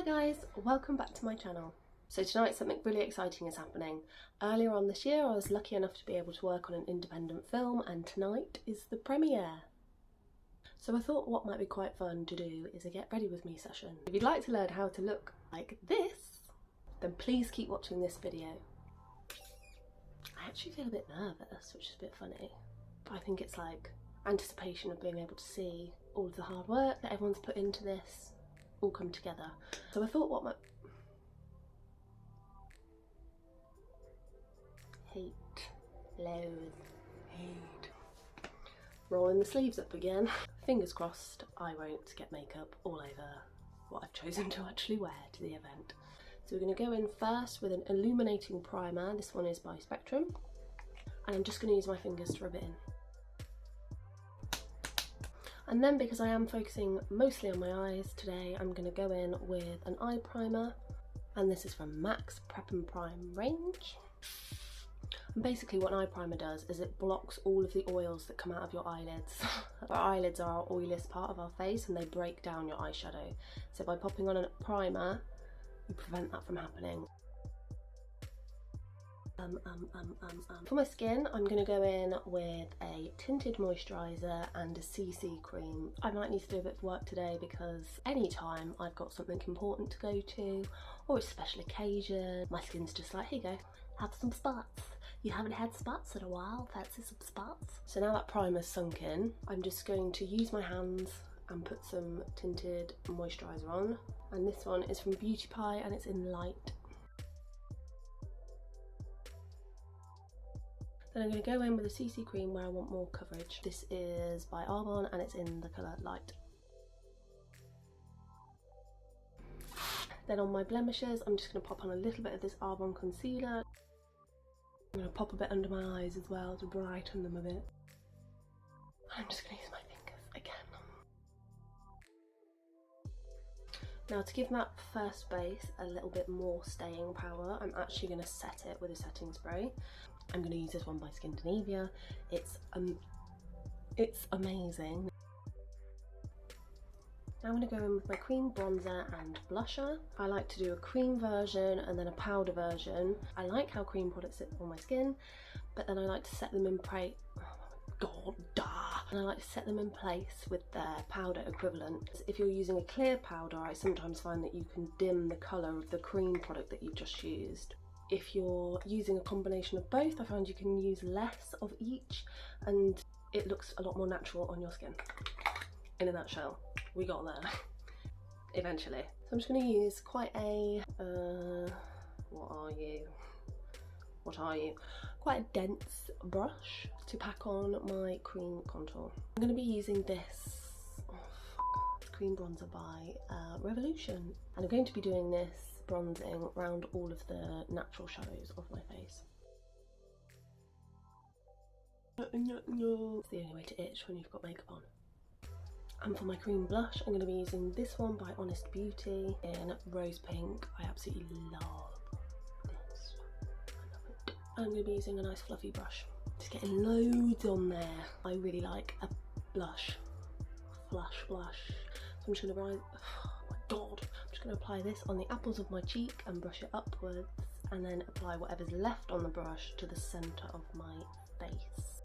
Hi guys, welcome back to my channel. So tonight something really exciting is happening. Earlier on this year I was lucky enough to be able to work on an independent film, and tonight is the premiere. So I thought what might be quite fun to do is a get ready with me session. If you'd like to learn how to look like this, then please keep watching this video. I actually feel a bit nervous, which is a bit funny, but I think it's like anticipation of being able to see all of the hard work that everyone's put into this all come together. So I thought what might... Hate, loathe, hate. Rolling the sleeves up again. Fingers crossed I won't get makeup all over what I've chosen to actually wear to the event. So we're going to go in first with an illuminating primer. This one is by Spectrum. And I'm just going to use my fingers to rub it in. And then, because I am focusing mostly on my eyes today, I'm going to go in with an eye primer, and this is from MAC's Prep and Prime range. And basically what an eye primer does is it blocks all of the oils that come out of your eyelids. Our eyelids are our oiliest part of our face and they break down your eyeshadow. So by popping on a primer, you prevent that from happening. For my skin, I'm going to go in with a tinted moisturiser and a CC cream. I might need to do a bit of work today because anytime I've got something important to go to or a special occasion, my skin's just like, here you go, have some spots. You haven't had spots in a while, fancy some spots? So now that primer's sunk in, I'm just going to use my hands and put some tinted moisturiser on. And this one is from Beauty Pie and it's in Light. Then I'm going to go in with a CC cream where I want more coverage. This is by Arbonne and it's in the colour Light. Then on my blemishes, I'm just going to pop on a little bit of this Arbonne concealer. I'm going to pop a bit under my eyes as well to brighten them a bit. I'm just going to use my fingers again. Now, to give that first base a little bit more staying power, I'm actually going to set it with a setting spray. I'm going to use this one by Skindinavia. It's amazing. Now I'm going to go in with my cream bronzer and blusher. I like to do a cream version and then a powder version. I like how cream products sit on my skin, but then I like to set them in place. Oh my god, and I like to set them in place with their powder equivalent. If you're using a clear powder, I sometimes find that you can dim the colour of the cream product that you've just used. If you're using a combination of both, I find you can use less of each and it looks a lot more natural on your skin. In a nutshell, we got there eventually. So I'm just going to use quite a quite a dense brush to pack on my cream contour. I'm going to be using this cream bronzer by Revolution, and I'm going to be doing this bronzing around all of the natural shadows of my face. It's the only way to itch when you've got makeup on. And for my cream blush, I'm going to be using this one by Honest Beauty in Rose Pink. I absolutely love this. I love it. I'm going to be using a nice fluffy brush. Just getting loads on there. I really like a blush. Flush blush. So I'm just going to rise. Oh my god. I'm just going to apply this on the apples of my cheek and brush it upwards, and then apply whatever's left on the brush to the centre of my face.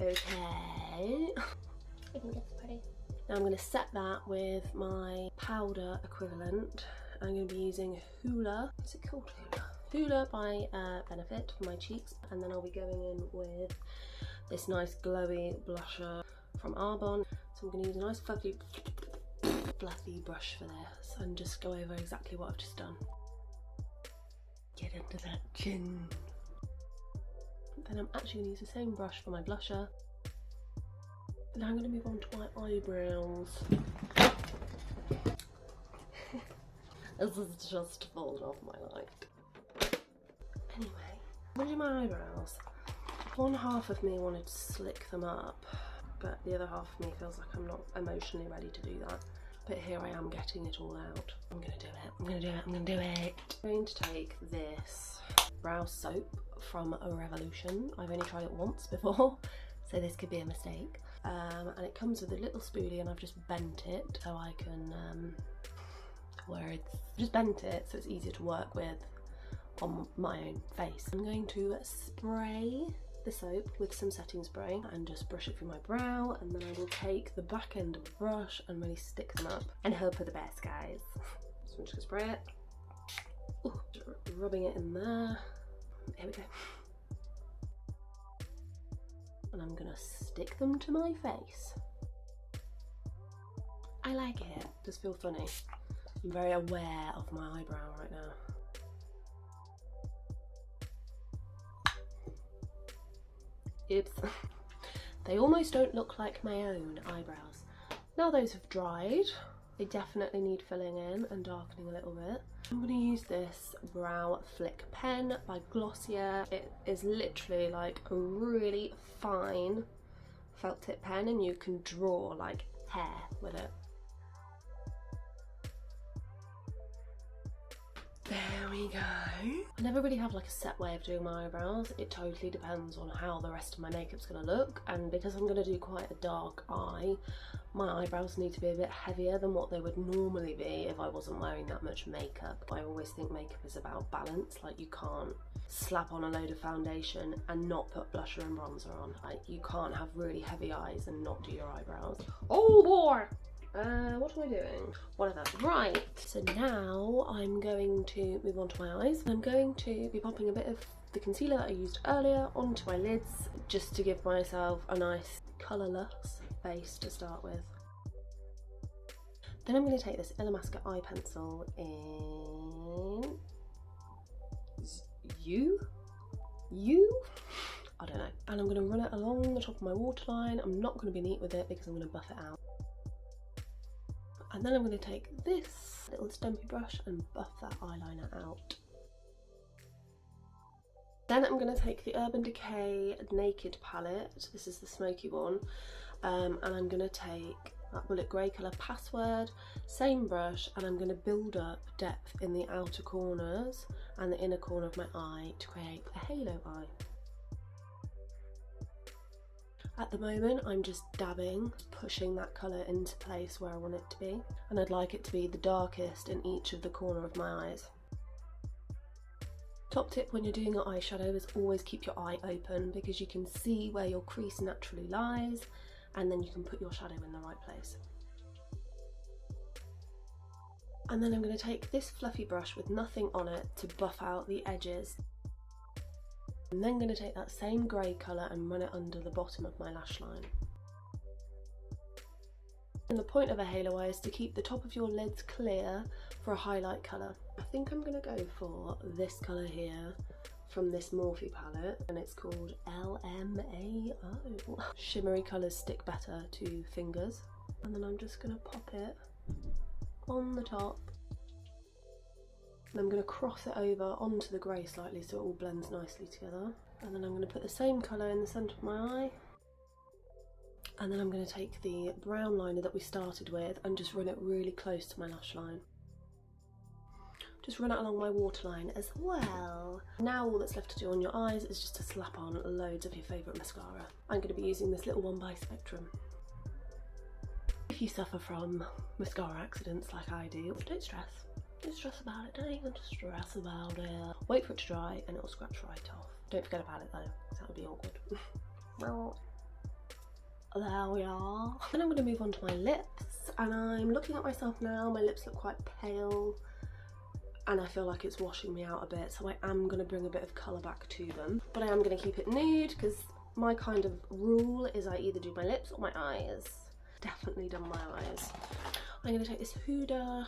Okay. I think it's pretty. Now I'm going to set that with my powder equivalent. I'm going to be using Hoola. What's it called? Hoola by Benefit for my cheeks, and then I'll be going in with this nice glowy blusher from Arbonne. So I'm going to use a nice fluffy brush for this and just go over exactly what I've just done. Get into that chin. Then I'm actually going to use the same brush for my blusher. Now I'm going to move on to my eyebrows. This is just falling off my light. Anyway, I'm going to do my eyebrows. One half of me wanted to slick them up, but the other half of me feels like I'm not emotionally ready to do that. But here I am getting it all out. I'm going to do it. I'm going to do it. I'm going to do it. I'm going to take this brow soap from Revolution. I've only tried it once before, so this could be a mistake. and it comes with a little spoolie, and I've just bent it so I can, just bent it so it's easier to work with on my own face. I'm going to spray the soap with some setting spray and just brush it through my brow, and then I will take the back end of the brush and really stick them up and hope for the best, guys. So I'm just gonna spray it. Ooh, rubbing it in there. Here we go. And I'm gonna stick them to my face. I like it. Does feel funny. I'm very aware of my eyebrow right now. Oops. They almost don't look like my own eyebrows. Now those have dried, they definitely need filling in and darkening a little bit. I'm going to use this Brow Flick pen by Glossier. It is literally like a really fine felt tip pen, and you can draw like hair with it. There we go. I never really have like a set way of doing my eyebrows. It totally depends on how the rest of my makeup's gonna look, and because I'm gonna do quite a dark eye, my eyebrows need to be a bit heavier than what they would normally be if I wasn't wearing that much makeup. I always think makeup is about balance. Like, you can't slap on a load of foundation and not put blusher and bronzer on. Like, you can't have really heavy eyes and not do your eyebrows. Oh boy! What am I doing? Whatever. Right, so now I'm going to move on to my eyes. I'm going to be popping a bit of the concealer that I used earlier onto my lids, just to give myself a nice colourless face to start with. Then I'm going to take this Illamasqua eye pencil in You? I don't know. And I'm going to run it along the top of my waterline. I'm not going to be neat with it because I'm going to buff it out. And then I'm going to take this little stumpy brush and buff that eyeliner out. Then I'm going to take the Urban Decay Naked palette. This is the smoky one. And I'm going to take that bullet grey colour Password, same brush, and I'm going to build up depth in the outer corners and the inner corner of my eye to create a halo eye. At the moment, I'm just dabbing, pushing that colour into place where I want it to be, and I'd like it to be the darkest in each of the corner of my eyes. Top tip when you're doing your eyeshadow is always keep your eye open, because you can see where your crease naturally lies, and then you can put your shadow in the right place. And then I'm going to take this fluffy brush with nothing on it to buff out the edges. I'm then going to take that same grey colour and run it under the bottom of my lash line. And the point of a halo eye is to keep the top of your lids clear for a highlight colour. I think I'm going to go for this colour here from this Morphe palette, and it's called LMAO. Shimmery colours stick better to fingers. And then I'm just going to pop it on the top. And I'm going to cross it over onto the grey slightly so it all blends nicely together. And then I'm going to put the same colour in the centre of my eye. And then I'm going to take the brown liner that we started with and just run it really close to my lash line. Just run it along my waterline as well. Now all that's left to do on your eyes is just to slap on loads of your favourite mascara. I'm going to be using this little one by Spectrum. If you suffer from mascara accidents like I do, don't stress. Don't stress about it, don't even stress about it. Wait for it to dry and it'll scratch right off. Don't forget about it though, because that would be awkward. Well, there we are. Then I'm going to move on to my lips, and I'm looking at myself now. My lips look quite pale and I feel like it's washing me out a bit, so I am going to bring a bit of colour back to them. But I am going to keep it nude because my kind of rule is I either do my lips or my eyes. Definitely done my eyes. I'm going to take this Huda,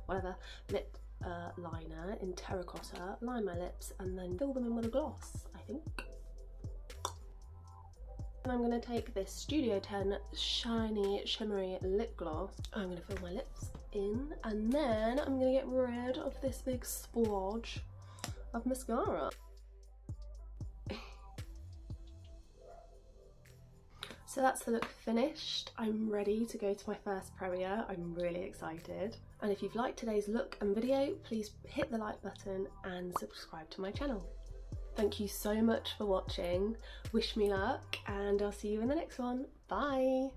whatever, lip liner in terracotta, line my lips, and then fill them in with a gloss, I think. And I'm going to take this Studio 10 shiny shimmery lip gloss. I'm going to fill my lips in, and then I'm going to get rid of this big splodge of mascara. So that's the look finished. I'm ready to go to my first premiere. I'm really excited. And if you've liked today's look and video, please hit the like button and subscribe to my channel. Thank you so much for watching. Wish me luck, and I'll see you in the next one. Bye!